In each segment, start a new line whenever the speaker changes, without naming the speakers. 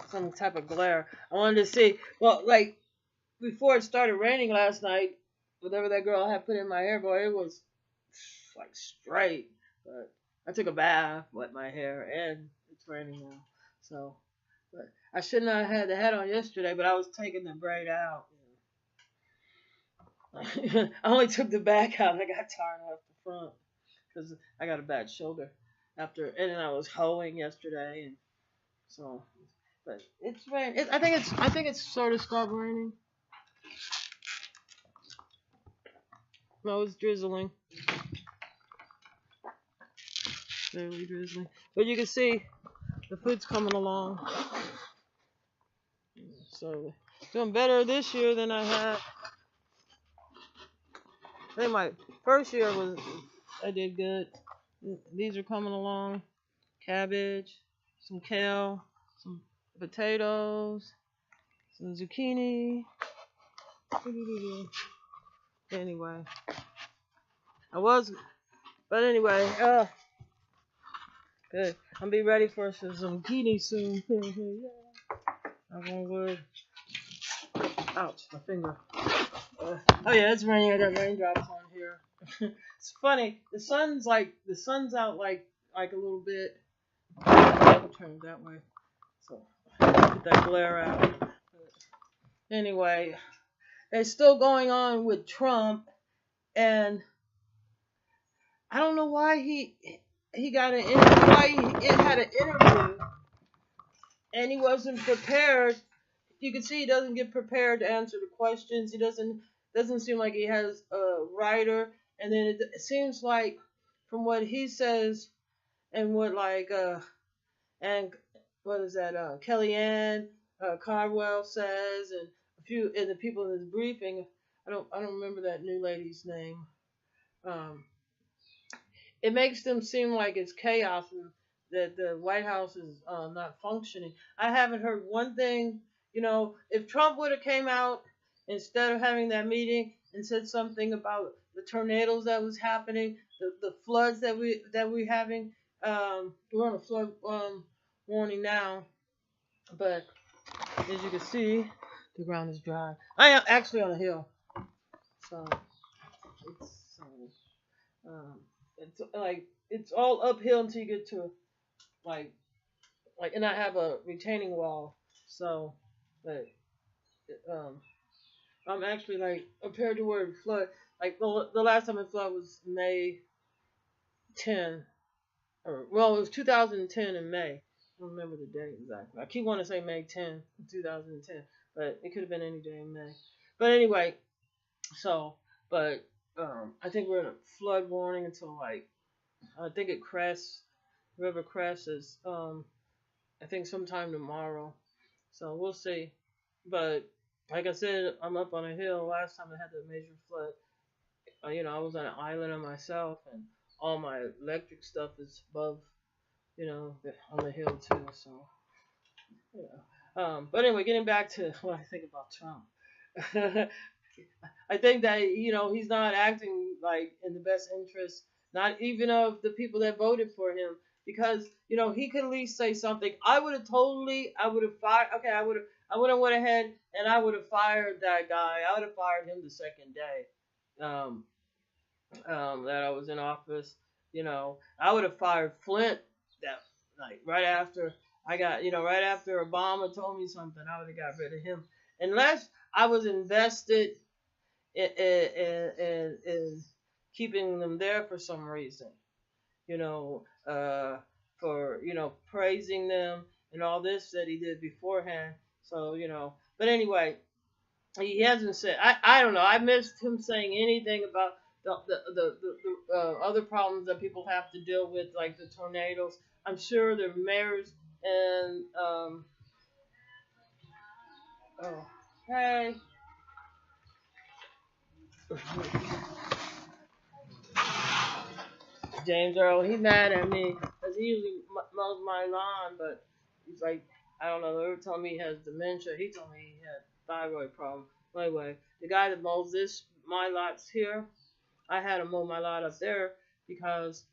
some type of glare. I wanted to see. Well, like before it started raining last night, whatever that girl had put in my hair, boy, it was like straight. But I took a bath, wet my hair, and it's raining now. So, but I should not have had the hat on yesterday, but I was taking the braid out. I only took the back out. I got tired of the front because I got a bad shoulder after, and then I was hoeing yesterday, and so. But it's rain. I think it's sort of stopped raining. No, it's drizzling. Barely drizzling. But you can see the food's coming along. So doing better this year than I had. I think my first year I did good. These are coming along. Cabbage, some kale, some potatoes, some zucchini. Anyway, but anyway, good. I'll be ready for some zucchini soon. I'm gonna go. Ouch, my finger. Oh yeah, it's raining. I got raindrops on here. It's funny. The sun's out like a little bit. I'll turn it that way. So get that glare out. But anyway, it's still going on with Trump, and I don't know why he got he had an interview, and he wasn't prepared. You can see he doesn't get prepared to answer the questions. He doesn't seem like he has a writer, and then it seems like from what he says and what and what is that Kellyanne Cardwell says, and a few of the people in this briefing. I don't remember that new lady's name. It makes them seem like it's chaos and that the White House is not functioning. I haven't heard one thing. If Trump would have came out instead of having that meeting and said something about the tornadoes that was happening, the floods that we're having, we're on a flood warning now, but as you can see, the ground is dry. I am actually on a hill, so it's like it's all uphill until you get to and I have a retaining wall, so but I'm actually compared to where it flood, the last time it flooded was May 10, or well, it was 2010 in May. I don't remember the date exactly. I keep wanting to say May 10, 2010, but it could have been any day in May. But anyway, but I think we're in a flood warning until I think river crashes, I think sometime tomorrow. So we'll see. But like I said, I'm up on a hill. Last time I had the major flood, I was on an island on myself, and all my electric stuff is above, on the hill too. So, but anyway, getting back to what I think about Trump. I think that he's not acting in the best interest, not even of the people that voted for him, because he could at least say something. I would have fired. Okay, I would have went ahead and I would have fired that guy. I would have fired him the second day that I was in office. I would have fired Flint that right after right after Obama told me something. I would have got rid of him unless I was invested in keeping them there for some reason, for praising them and all this that he did beforehand. So but anyway, he hasn't said. I don't know. I missed him saying anything about the other problems that people have to deal with, like the tornadoes. I'm sure the mayors and oh hey. James Earl, he's mad at me because he usually mows my lawn, but he's like, I don't know, they were telling me he has dementia. He told me he had thyroid problem. Anyway, the guy that mows my lots here, I had to mow my lot up there because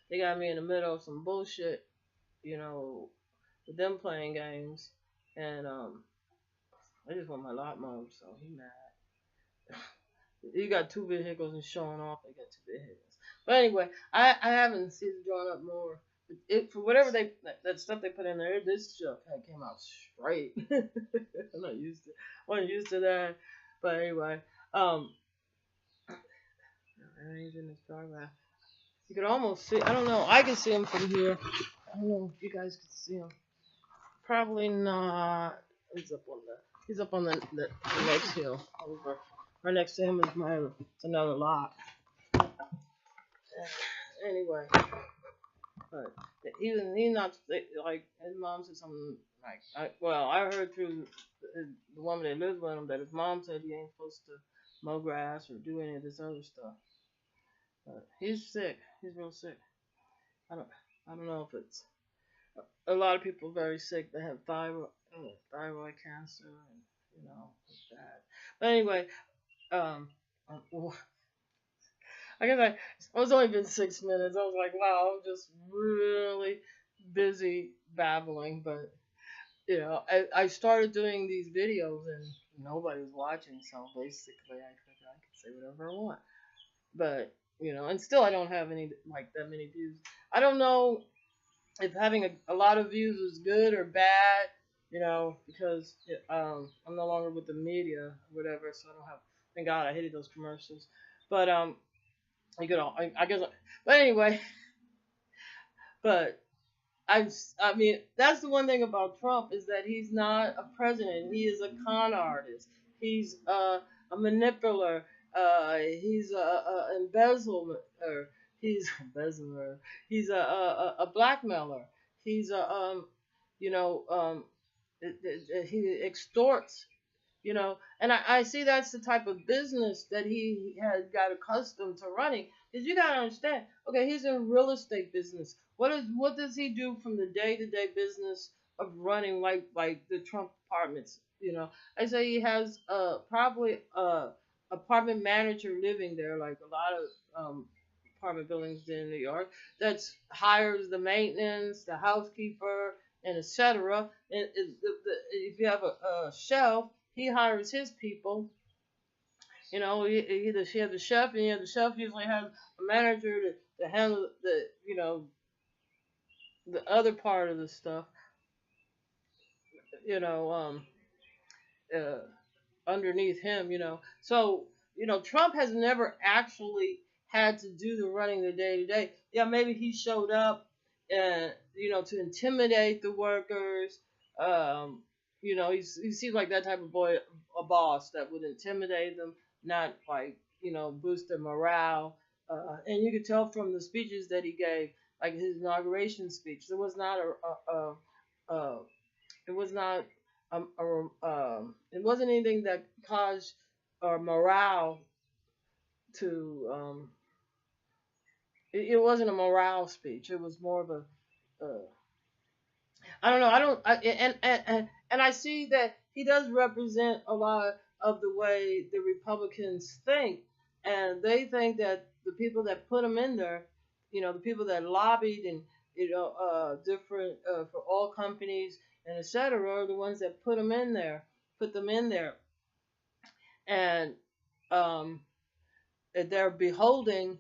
they got me in the middle of some bullshit, you know, with them playing games, and I just want my lot mode, so he mad. You got two vehicles and showing off. They got two vehicles. But anyway, I haven't seen it drawn up more. It for whatever that stuff they put in there. This stuff came out straight. I'm not used to. I wasn't used to that. But anyway, um, he's in this paragraph. You could almost see. I don't know. I can see him from here. I don't know if you guys can see him. Probably not. He's up on the. He's up on the next hill over. Right next to him is it's another lot. Anyway, but he's not like his mom said something like I heard through the woman that lives with him that his mom said he ain't supposed to mow grass or do any of this other stuff. But he's sick. He's real sick. I don't I don't know if it's a lot of people very sick that have thyroid cancer and it's bad. But anyway, um. I guess it's only been 6 minutes. I was like, wow, I'm just really busy babbling. But, I started doing these videos and nobody was watching. So basically, I figured I could say whatever I want. But, and still I don't have that many views. I don't know if having a lot of views is good or bad, because I'm no longer with the media or whatever. So I don't have, thank God I hated those commercials. But, I guess, but anyway, but I mean, that's the one thing about Trump is that he's not a president. He is a con artist. He's a manipulator. He's a embezzler. He's embezzler. He's a blackmailer. He's he extorts. And I see that's the type of business that he has got accustomed to running. Because you gotta understand, okay, he's in real estate business. What does he do from the day-to-day business of running like the Trump apartments? I say he has probably apartment manager living there, like a lot of apartment buildings in New York, that hires the maintenance, the housekeeper, and etc. And if you have a shelf, he hires his people. She has the chef, and the chef usually has a manager to handle the other part of the stuff. You know, uh, Underneath him. So Trump has never actually had to do the running the day to day. Yeah, maybe he showed up and to intimidate the workers. He seems like that type of boy, a boss that would intimidate them, not like boost their morale. And you could tell from the speeches that he gave, like his inauguration speech, there was not it was not it wasn't anything that caused morale to it wasn't a morale speech. It was more of a I don't know. I don't. And I see that he does represent a lot of the way the Republicans think, and they think that the people that put him in there, the people that lobbied and different for all companies and etc. are the ones that put them in there, and they're beholding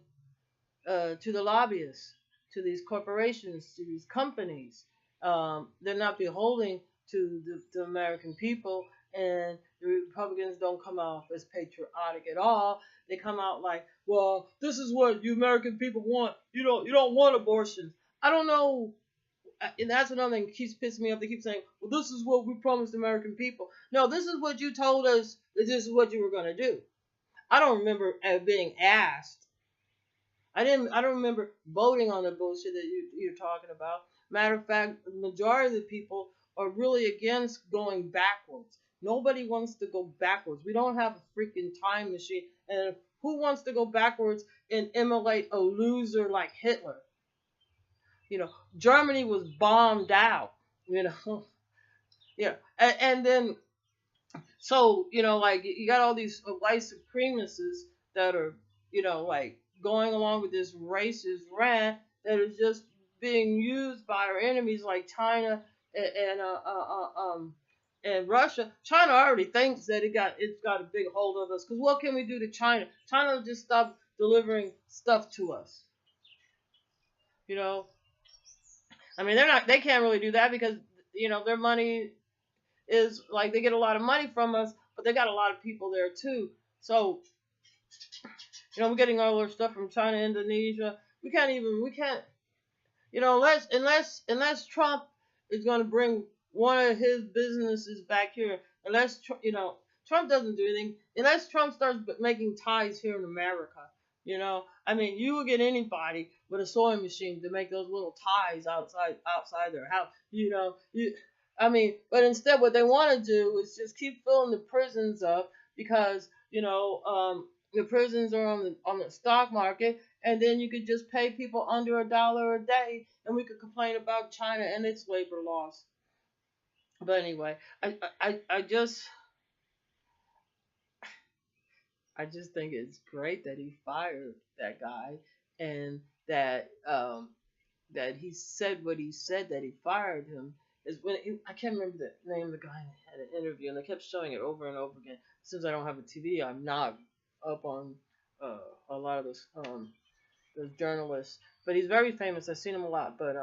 to the lobbyists, to these corporations, to these companies. They're not beholding to the American people, and the Republicans don't come off as patriotic at all. They come out like, well, this is what you American people want. You don't want abortions. I don't know. And that's another thing that keeps pissing me off. They keep saying, well, this is what we promised the American people. No, this is what you told us that this is what you were going to do. I don't remember being asked. I don't remember voting on the bullshit that you're talking about. Matter of fact, the majority of the people are really against going backwards. Nobody wants to go backwards. We don't have a freaking time machine. And who wants to go backwards and emulate a loser like Hitler? Germany was bombed out. Yeah. And then, so, like, you got all these white supremacists that are, like, going along with this racist rant that is just being used by our enemies like China and Russia. China already thinks that it's got a big hold of us. Because what can we do to China? China will just stop delivering stuff to us. You know, I mean, they can't really do that because their money is like they get a lot of money from us, but they got a lot of people there too. So we're getting all our stuff from China, Indonesia. We can't, unless Trump is going to bring one of his businesses back here, unless Trump doesn't do anything, unless Trump starts making ties here in America. I mean, you will get anybody with a sewing machine to make those little ties outside their house. But instead, what they want to do is just keep filling the prisons up because the prisons are on the stock market, and then you could just pay people under $1 a day, and we could complain about China and its labor laws. But anyway, I just think it's great that he fired that guy, and that he said what he said, that he fired him. I can't remember the name of the guy that had an interview, and they kept showing it over and over again. Since I don't have a TV, I'm not up on a lot of those journalists. But he's very famous. I've seen him a lot. But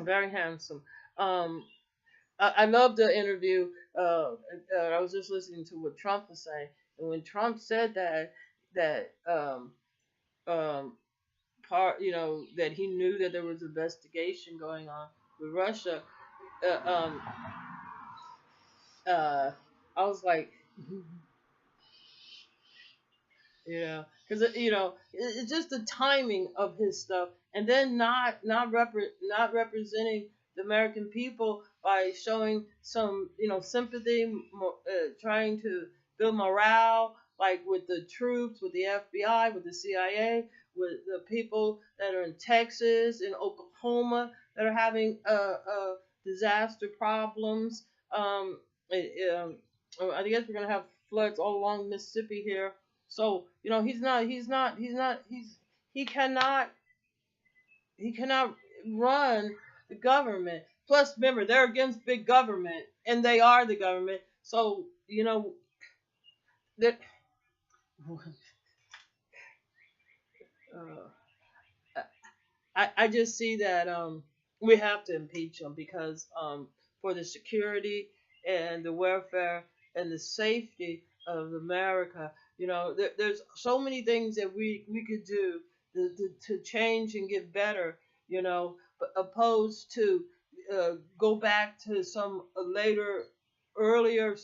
very handsome. I love the interview. I was just listening to what Trump was saying, and when Trump said that that he knew that there was investigation going on with Russia, I was like, because it's just the timing of his stuff, and then not representing the American people by showing some sympathy, trying to build morale, like with the troops, with the FBI, with the CIA, with the people that are in Texas, in Oklahoma, that are having disaster problems. I guess we're gonna have floods all along Mississippi here. So he cannot run the government. Plus, remember, they're against big government, and they are the government. So that. I just see that we have to impeach him because for the security and the welfare and the safety of America, there's so many things that we could do to change and get better, but opposed to go back to some earlier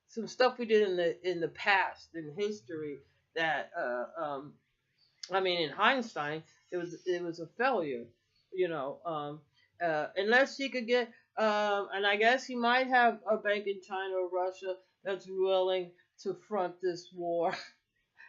some stuff we did in the past, in history, that in hindsight it was a failure, unless he could get and I guess he might have a bank in China or Russia that's willing to front this war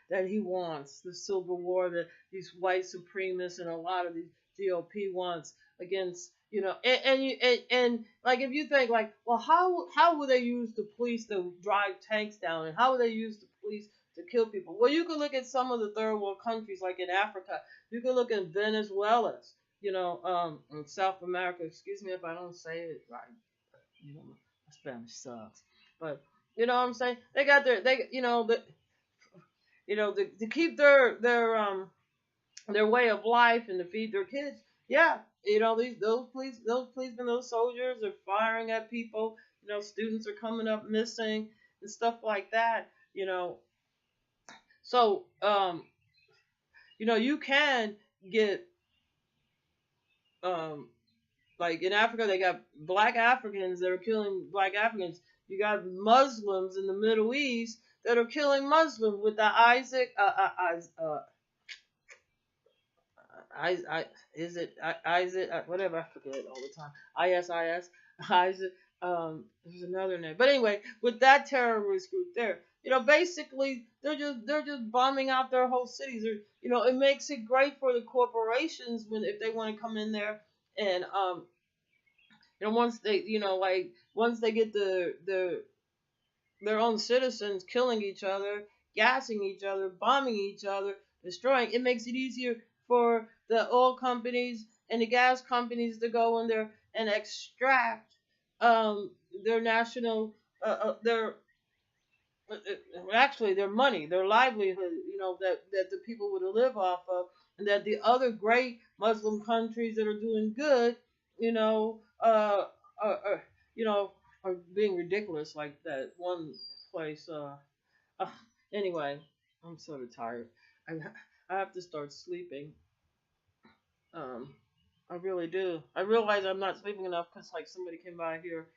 that he wants, the civil war that these white supremacists and a lot of these GOP wants against, and like if you think like, well, how would they use the police to drive tanks down, and how would they use the police to kill people? Well, you can look at some of the third world countries, like in Africa. You can look at Venezuela, in South America. Excuse me if I don't say it right. My Spanish sucks, but you know what I'm saying. They got to keep their way of life and to feed their kids. Yeah, those policemen, those soldiers are firing at people. Students are coming up missing and stuff like that. So you can get like in Africa, they got black Africans that are killing black Africans. You got Muslims in the Middle East that are killing Muslims with the whatever, I forget all the time. ISIS, Isaac. There's another name, but anyway, with that terrorist group there, basically they're just bombing out their whole cities. It makes it great for the corporations if they want to come in there and once they get their own citizens killing each other, gassing each other, bombing each other, destroying, it makes it easier for the oil companies and the gas companies to go in there and extract um, their national, their actually their money, their livelihood, that the people would live off of, and that the other great Muslim countries that are doing good, you know, are, are being ridiculous, like that one place. Uh, anyway, I'm sort of tired. I I have to start sleeping. Um, I really do. I realize I'm not sleeping enough because like somebody came by here,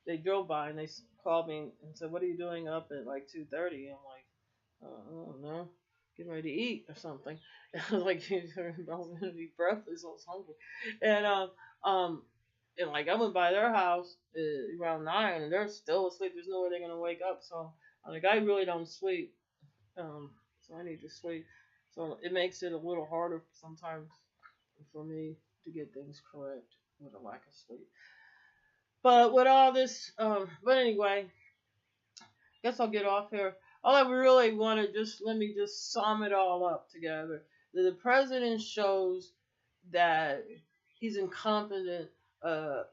they drove by and they called me and said, "What are you doing up at like 2:30?" I'm like, "I don't know, getting ready to eat or something." I was like, "I was gonna eat breakfast. I was hungry," and and like I went by their house around 9, and they're still asleep. There's no way they're gonna wake up. So I'm like, I really don't sleep. So I need to sleep. So it makes it a little harder sometimes for me to get things correct with a lack of sleep. But with all this, but anyway, guess I'll get off here. All I really want to just let me just sum it all up together. The president shows that he's incompetent and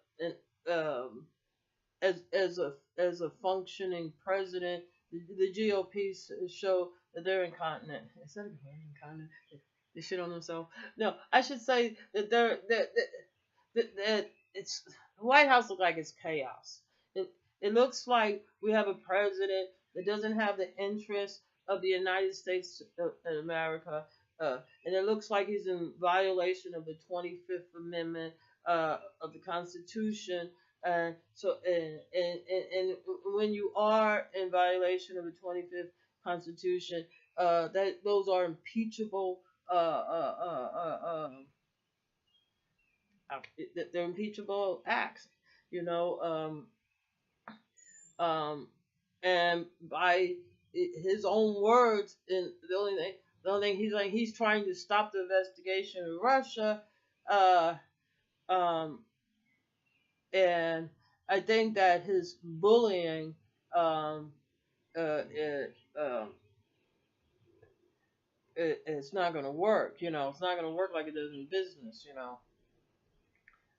as a functioning president. The GOP show that they're incontinent. Is that a word, incontinent? They shit on themselves. No, I should say that that it's the White House looks like it's chaos. It it looks like we have a president that doesn't have the interests of the United States of America, and it looks like he's in violation of the 25th Amendment of the Constitution. And when you are in violation of the 25th Constitution, that those are impeachable. They're impeachable acts, you know. And by his own words, and the only thing he's trying to stop the investigation in Russia, uh, um, and I think that his bullying, um, it, it's not going to work. It's not going to work like it does in business.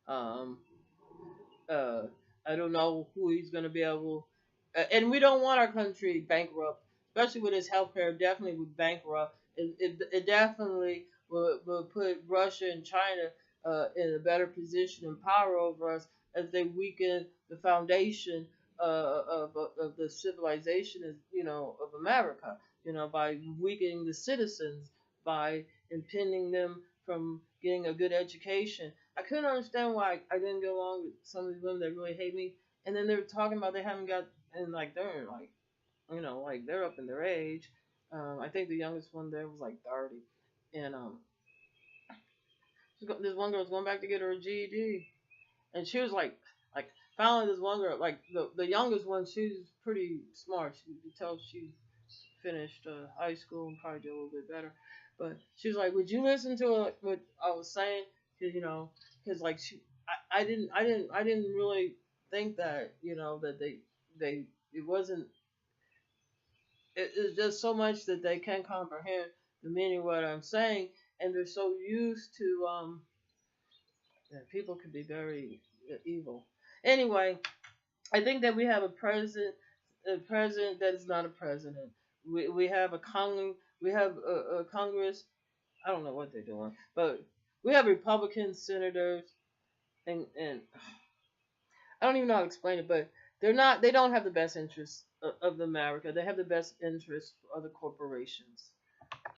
Um, uh, I don't know who he's going to be able. And we don't want our country bankrupt, especially with his healthcare. Definitely would bankrupt. It definitely will put Russia and China in a better position and power over us as they weaken the foundation of the civilization of America. By weakening the citizens, by impeding them from getting a good education. I couldn't understand why I didn't get along with some of these women that really hate me. And then they were talking about they haven't got, and like they're like, like they're up in their age. I think the youngest one there was like 30, and this one girl was going back to get her GED, and she was like finally this one girl, like the youngest one, she's pretty smart. You could tell she finished high school and probably did a little bit better. But she was like, "Would you listen to what I was saying?" Because like I didn't really think that that they it wasn't it's just so much that they can't comprehend the meaning of what I'm saying, and they're so used to that people can be very evil. Anyway, I think that we have a president that is not a president. We have a Congress. I don't know what they're doing, but we have Republican senators, and I don't even know how to explain it, but they're not. They don't have the best interests of America. They have the best interests of the corporations.